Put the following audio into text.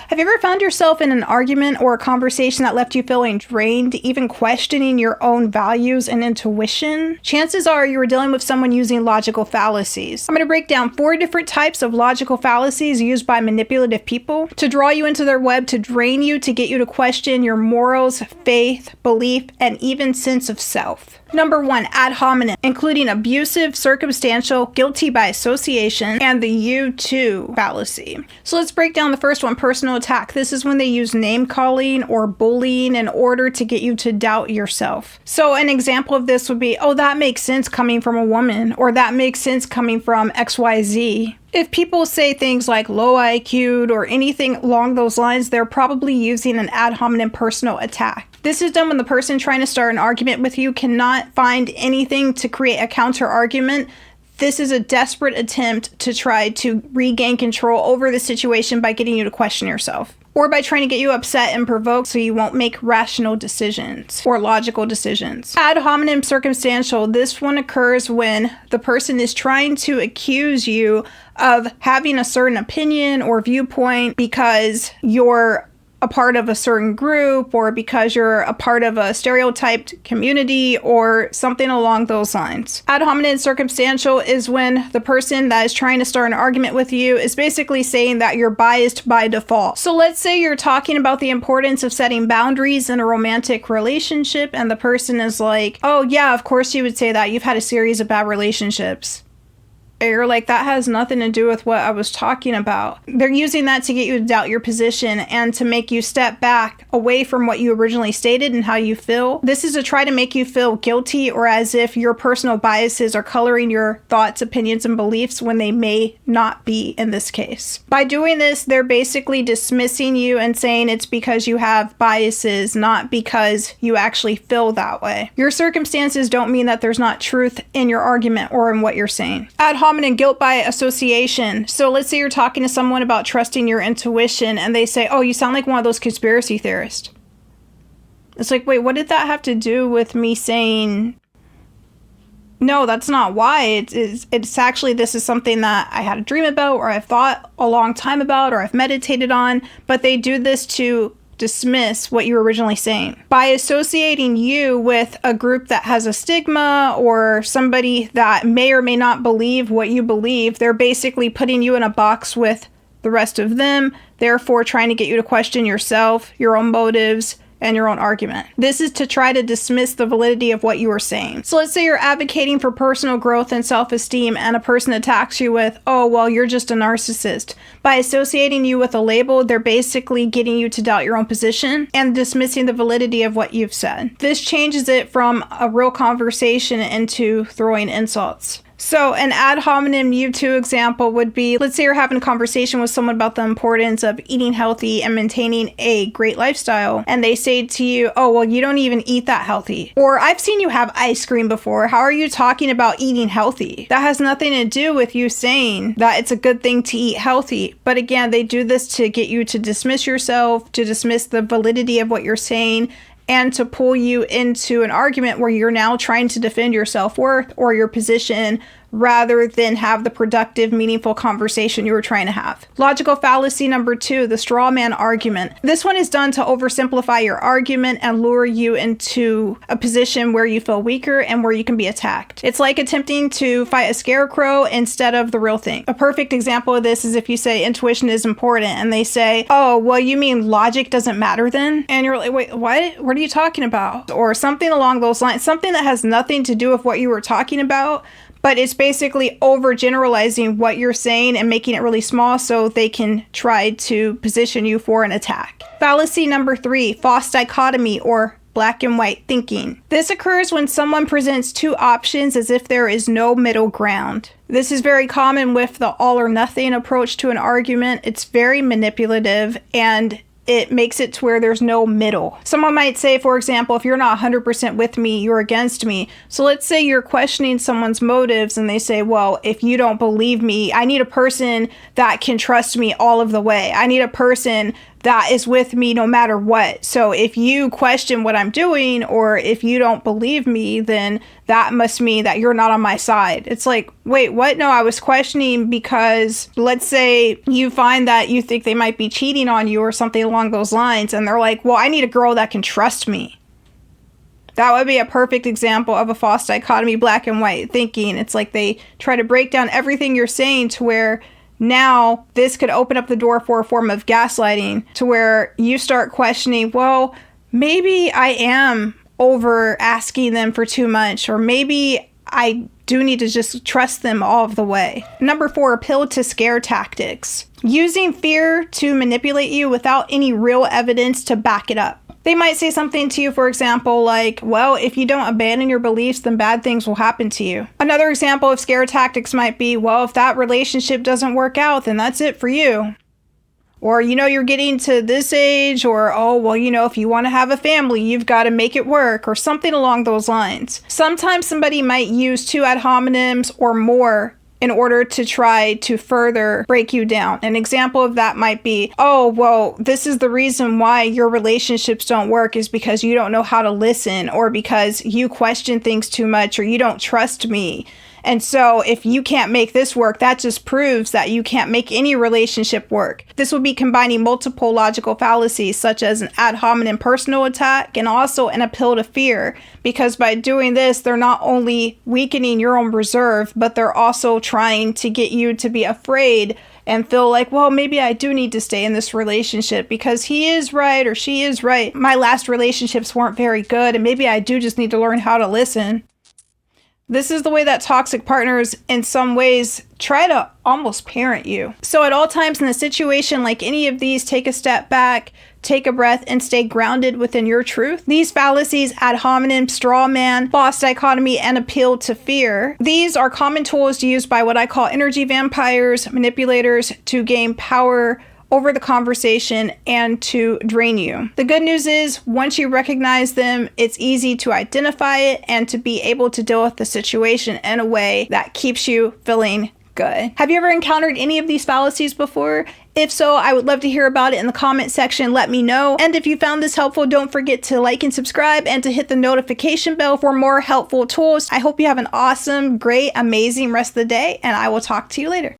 Have you ever found yourself in an argument or a conversation that left you feeling drained, even questioning your own values and intuition? Chances are you were dealing with someone using logical fallacies. I'm going to break down 4 different types of logical fallacies used by manipulative people to draw you into their web, to drain you, to get you to question your morals, faith, belief, and even sense of self. Number 1, ad hominem, including abusive, circumstantial, guilty by association, and the you too fallacy. So let's break down the first one, personal attack. This is when they use name calling or bullying in order to get you to doubt yourself. So an example of this would be, oh, that makes sense coming from a woman, or that makes sense coming from XYZ. If people say things like low IQ'd or anything along those lines, they're probably using an ad hominem personal attack. This is done when the person trying to start an argument with you cannot find anything to create a counter argument. This is a desperate attempt to try to regain control over the situation by getting you to question yourself, or by trying to get you upset and provoked so you won't make rational decisions or logical decisions. Ad hominem circumstantial. This one occurs when the person is trying to accuse you of having a certain opinion or viewpoint because you're a part of a certain group, or because you're a part of a stereotyped community, or something along those lines. Ad hominem circumstantial is when the person that is trying to start an argument with you is basically saying that you're biased by default. So let's say you're talking about the importance of setting boundaries in a romantic relationship, and the person is like, oh yeah, of course you would say that. You've had a series of bad relationships. You're like, that has nothing to do with what I was talking about. They're using that to get you to doubt your position and to make you step back away from what you originally stated and how you feel. This is to try to make you feel guilty, or as if your personal biases are coloring your thoughts, opinions, and beliefs when they may not be in this case. By doing this, they're basically dismissing you and saying it's because you have biases, not because you actually feel that way. Your circumstances don't mean that there's not truth in your argument or in what you're saying. Ad hominem guilt by association. So let's say you're talking to someone about trusting your intuition and they say, oh, you sound like one of those conspiracy theorists. It's like, wait, what did that have to do with me saying, no, that's not why. It's actually, this is something that I had a dream about, or I've thought a long time about, or I've meditated on, but they do this to dismiss what you were originally saying. By associating you with a group that has a stigma, or somebody that may or may not believe what you believe, they're basically putting you in a box with the rest of them, therefore trying to get you to question yourself, your own motives, and your own argument. This is to try to dismiss the validity of what you are saying. So let's say you're advocating for personal growth and self-esteem, and a person attacks you with, oh, well, you're just a narcissist. By associating you with a label, they're basically getting you to doubt your own position and dismissing the validity of what you've said. This changes it from a real conversation into throwing insults. So an ad hominem you too example would be, let's say you're having a conversation with someone about the importance of eating healthy and maintaining a great lifestyle, and they say to you, oh, well, you don't even eat that healthy. Or, I've seen you have ice cream before. How are you talking about eating healthy? That has nothing to do with you saying that it's a good thing to eat healthy. But again, they do this to get you to dismiss yourself, to dismiss the validity of what you're saying, and to pull you into an argument where you're now trying to defend your self-worth or your position, rather than have the productive, meaningful conversation you were trying to have. Logical fallacy number 2, the strawman argument. This one is done to oversimplify your argument and lure you into a position where you feel weaker and where you can be attacked. It's like attempting to fight a scarecrow instead of the real thing. A perfect example of this is if you say intuition is important and they say, oh, well, you mean logic doesn't matter then? And you're like, wait, what? What are you talking about? Or something along those lines, something that has nothing to do with what you were talking about, but it's basically overgeneralizing what you're saying and making it really small so they can try to position you for an attack. Fallacy number 3, false dichotomy or black and white thinking. This occurs when someone presents 2 options as if there is no middle ground. This is very common with the all or nothing approach to an argument. It's very manipulative, and it makes it to where there's no middle. Someone might say, for example, if you're not 100% with me, you're against me. So let's say you're questioning someone's motives and they say, well, if you don't believe me, I need a person that can trust me all of the way. I need a person that is with me no matter what. So if you question what I'm doing, or if you don't believe me, then that must mean that you're not on my side. It's like, wait, what? No, I was questioning because let's say you find that you think they might be cheating on you or something along those lines. And they're like, well, I need a girl that can trust me. That would be a perfect example of a false dichotomy, black and white thinking. It's like they try to break down everything you're saying to where now this could open up the door for a form of gaslighting, to where you start questioning, well, maybe I am over asking them for too much, or maybe I do need to just trust them all of the way. Number 4, appeal to scare tactics. Using fear to manipulate you without any real evidence to back it up. They might say something to you, for example, like, well, if you don't abandon your beliefs, then bad things will happen to you. Another example of scare tactics might be, well, if that relationship doesn't work out, then that's it for you. Or, you're getting to this age, or, oh, well, if you want to have a family, you've got to make it work, or something along those lines. Sometimes somebody might use 2 ad hominems or more in order to try to further break you down. An example of that might be, oh, well, this is the reason why your relationships don't work is because you don't know how to listen, or because you question things too much, or you don't trust me. And so if you can't make this work, that just proves that you can't make any relationship work. This would be combining multiple logical fallacies, such as an ad hominem personal attack and also an appeal to fear. Because by doing this, they're not only weakening your own reserve, but they're also trying to get you to be afraid and feel like, well, maybe I do need to stay in this relationship because he is right or she is right. My last relationships weren't very good, and maybe I do just need to learn how to listen. This is the way that toxic partners, in some ways, try to almost parent you. So at all times in a situation like any of these, take a step back, take a breath, and stay grounded within your truth. These fallacies, ad hominem, straw man, false dichotomy, and appeal to fear, these are common tools used by what I call energy vampires, manipulators, to gain power over the conversation and to drain you. The good news is, once you recognize them, it's easy to identify it and to be able to deal with the situation in a way that keeps you feeling good. Have you ever encountered any of these fallacies before? If so, I would love to hear about it in the comment section. Let me know. And if you found this helpful, don't forget to like and subscribe and to hit the notification bell for more helpful tools. I hope you have an awesome, great, amazing rest of the day, and I will talk to you later.